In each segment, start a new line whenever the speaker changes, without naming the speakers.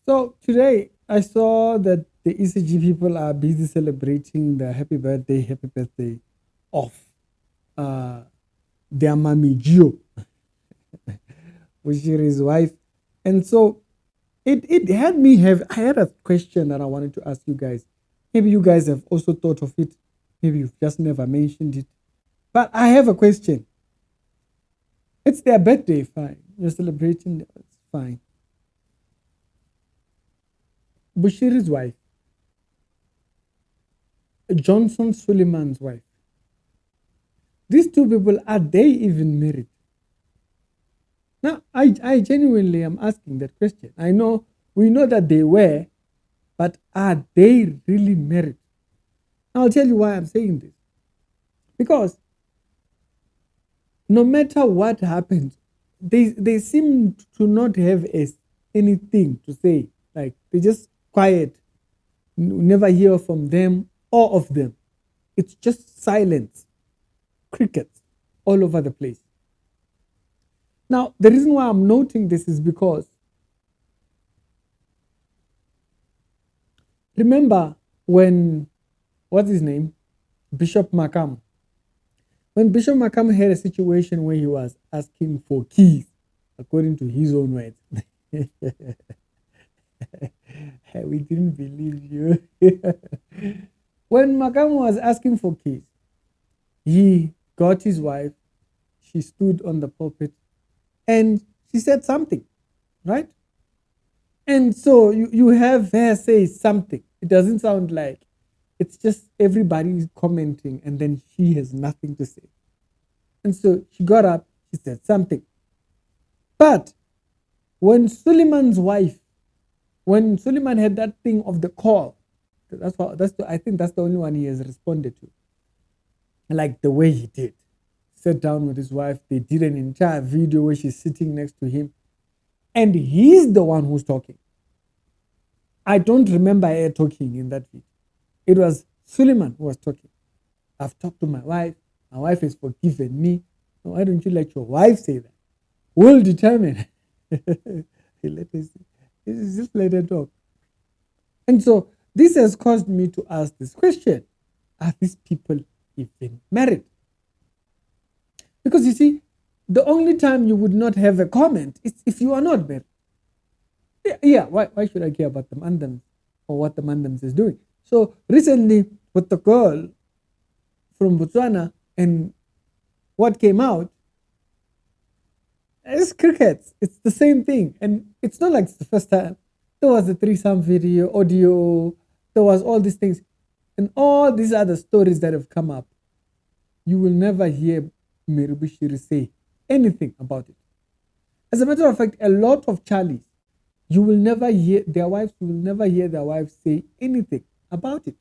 So today I saw that the ECG people are busy celebrating the happy birthday of uh, their mommy Gio, Bushiri's wife. And so it had me have, I had a question that I wanted to ask you guys. Maybe you guys have also thought of it. Maybe you've just never mentioned it. But I have a question. It's their birthday, fine. You're celebrating, it's fine. Bushiri's wife, Johnson Suleiman's wife. These two people, are they even married? Now, I genuinely am asking that question. I know, we know that they were, but are they really married? I'll tell you why I'm saying this. Because no matter what happens, they seem to not have anything to say. Like, they just quiet. Never hear from them or of them. It's just silence, crickets all over the place. Now, the reason why I'm noting this is because remember when, what's his name? Bishop Makam. When Bishop Makam had a situation where he was asking for keys, according to his own words. We didn't believe you. When Makam was asking for keys, he got his wife, she stood on the pulpit, and she said something, right? And so you have her say something. It doesn't sound like it's just everybody commenting and then she has nothing to say. And so she got up, she said something. But when Suleiman's wife, when Suleiman had that thing of the call, I think that's the only one he has responded to. Like the way he did. Sat down with his wife, they did an entire video where she's sitting next to him. And he's the one who's talking. I don't remember her talking in that video. It was Suleiman who was talking. I've talked to my wife. My wife has forgiven me. Why don't you let your wife say that? We'll determine. Let us just let her talk. And so this has caused me to ask this question. Are these people even married? Because you see, the only time you would not have a comment is if you are not married. Yeah, why should I care about the Mandams or what the Mandams is doing? So recently with the girl from Botswana and what came out, it's crickets. It's the same thing. And it's not like it's the first time. There was a threesome video, audio, there was all these things. And all these other stories that have come up, you will never hear Mary Bushiri say anything about it. As a matter of fact, a lot of Charlies, you will never hear their wives say anything about it.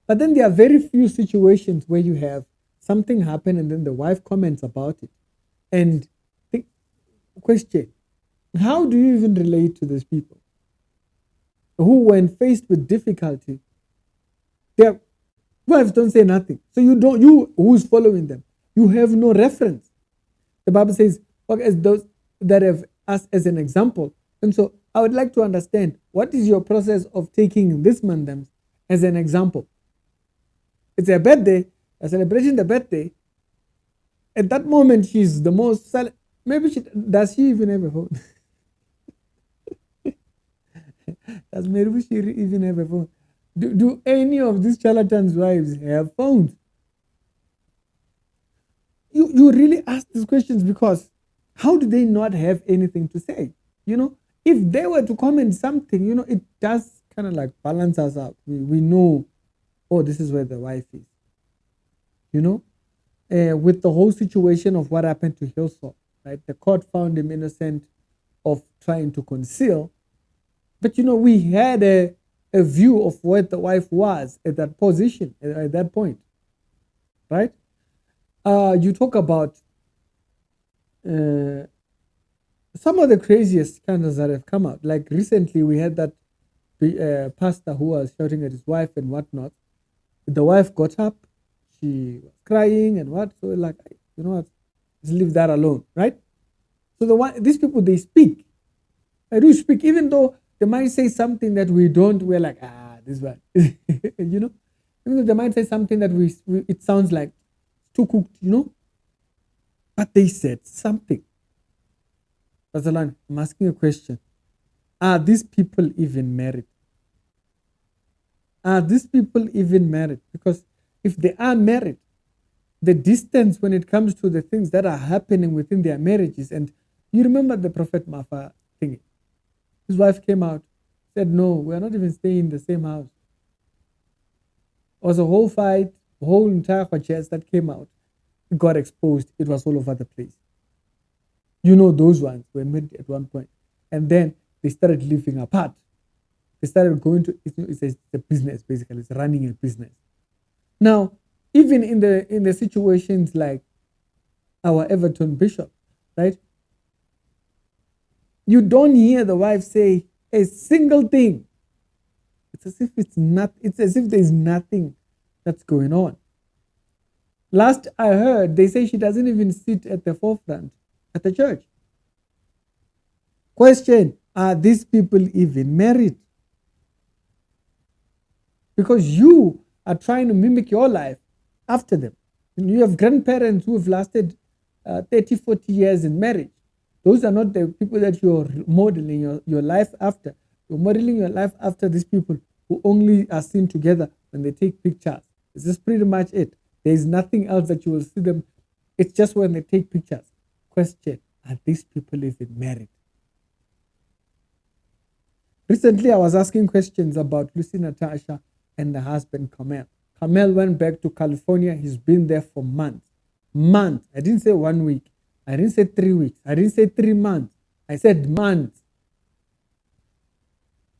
But then there are very few situations where you have something happen and then the wife comments about it. And the question, how do you even relate to these people who, when faced with difficulty, their wives don't say nothing? So you who's following them, you have no reference. The Bible says, "Walk as those that have us as an example." And so I would like to understand, what is your process of taking this man as an example? It's a birthday, a celebration the birthday. At that moment, she's the most maybe does she even have a phone? Does Mary Bushiri even have a phone? Do any of these charlatans' wives have phones? You really ask these questions because how do they not have anything to say? If they were to comment something, it does kind of like balance us out. We know, oh, this is where the wife is. With the whole situation of what happened to Hillsong, right? The court found him innocent of trying to conceal. But, we had a view of where the wife was at that position, at that point, right? You talk about some of the craziest scandals that have come out. Like recently, we had that pastor who was shouting at his wife and whatnot. The wife got up, she was crying and what. So like, you know what? Just leave that alone, right? So these people, they speak. I do speak, even though they might say something that we don't, we're like, this one. You know? Even though they might say something that it sounds like too cooked, you know? But they said something. Pastor Lan, I'm asking a question. Are these people even married? Are these people even married? Because if they are married, the distance when it comes to the things that are happening within their marriages, and you remember the Prophet Mafa thing. His wife came out, said, no, we're not even staying in the same house. It was a whole fight, a whole entire chest that came out. It got exposed. It was all over the place. You know, those ones were married at one point. And then they started living apart. They started going to, it's a business, basically. It's running a business. Now, even in the situations like our Everton bishop, right? You don't hear the wife say a single thing. It's as if it's as if there's nothing that's going on. Last I heard, they say she doesn't even sit at the forefront at the church. Question, are these people even married? Because you are trying to mimic your life after them. You have grandparents who have lasted 30, 40 years in marriage. Those are not the people that you're modeling your life after. You're modeling your life after these people who only are seen together when they take pictures. This is pretty much it. There is nothing else that you will see them. It's just when they take pictures. Question, are these people even married? Recently, I was asking questions about Lucy Natasha and the husband, Kamel. Kamel went back to California. He's been there for months. Months. I didn't say 1 week. I didn't say 3 weeks. I didn't say 3 months. I said months.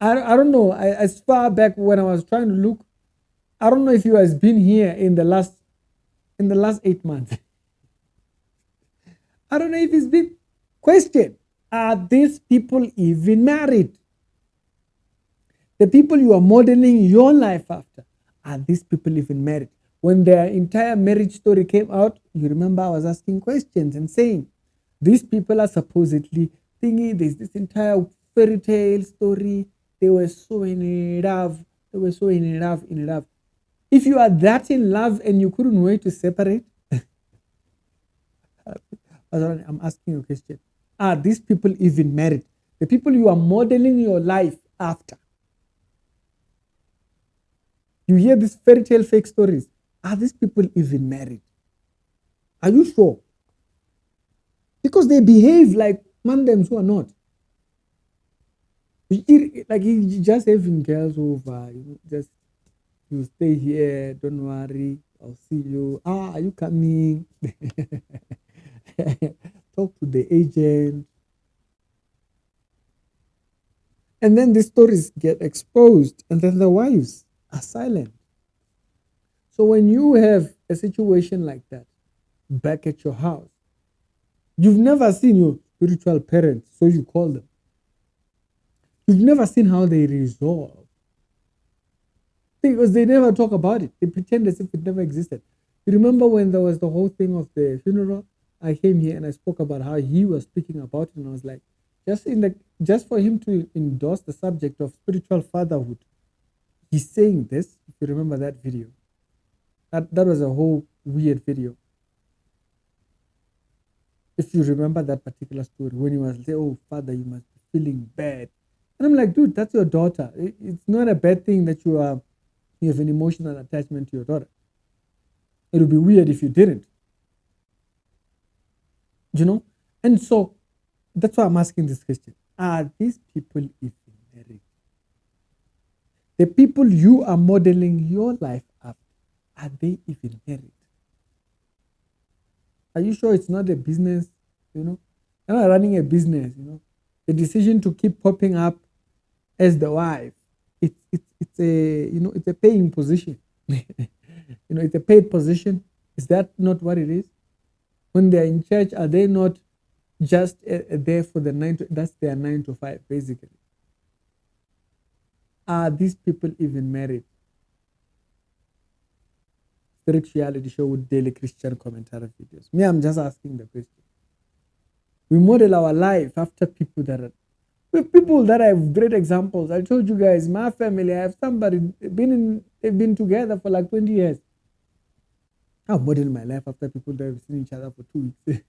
I don't know. As far back when I was trying to look, I don't know if he has been here in the last 8 months. I don't know if he's been. Question, are these people even married? The people you are modeling your life after, are these people even married? When their entire marriage story came out, you remember I was asking questions and saying, these people are supposedly thinking there's this entire fairy tale story. They were so in love. They were so in love. If you are that in love and you couldn't wait to separate, I'm asking you a question. Are these people even married? The people you are modeling your life after. You hear these fairy tale fake stories. Are these people even married? Are you sure? Because they behave like mandems who are not. Like you just having girls over, you stay here, don't worry, I'll see you. Are you coming? Talk to the agent. And then the stories get exposed, and then the wives are silent. So when you have a situation like that back at your house, you've never seen your spiritual parents, so you call them. You've never seen how they resolve. Because they never talk about it. They pretend as if it never existed. You remember when there was the whole thing of the funeral? I came here and I spoke about how he was speaking about it, and I was like, just for him to endorse the subject of spiritual fatherhood, he's saying this. If you remember that video, that was a whole weird video. If you remember that particular story, when he was saying, "Oh, father, you must be feeling bad," and I'm like, dude, that's your daughter. It's not a bad thing that you have an emotional attachment to your daughter. It would be weird if you didn't. You know? And so that's why I'm asking this question. Are these people even married? The people you are modeling your life after, are they even married? Are you sure it's not a business? You know? You're not running a business, you know. The decision to keep popping up as the wife, it's a paying position. It's a paid position. Is that not what it is? When they're in church, are they not just there for that's their 9 to 5, basically? Are these people even married? The Rich Reality Show with daily Christian commentary videos. I'm just asking the question. We model our life after people that With people that have great examples. I told you guys, my family, I have somebody they've been together for like 20 years. I've modeled my life after people that have seen each other for 2 weeks.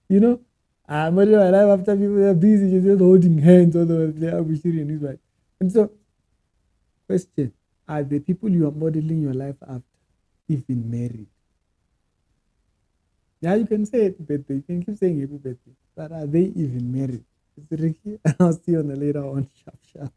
You know, I modeled my life after people that are busy just holding hands all the way. Bushiri and his wife. And so, question: are the people you are modeling your life after even married? Yeah, you can say happy birthday. You can keep saying happy birthday. But are they even married? It's Ricky. I'll see you on the later on. Sharp, sharp.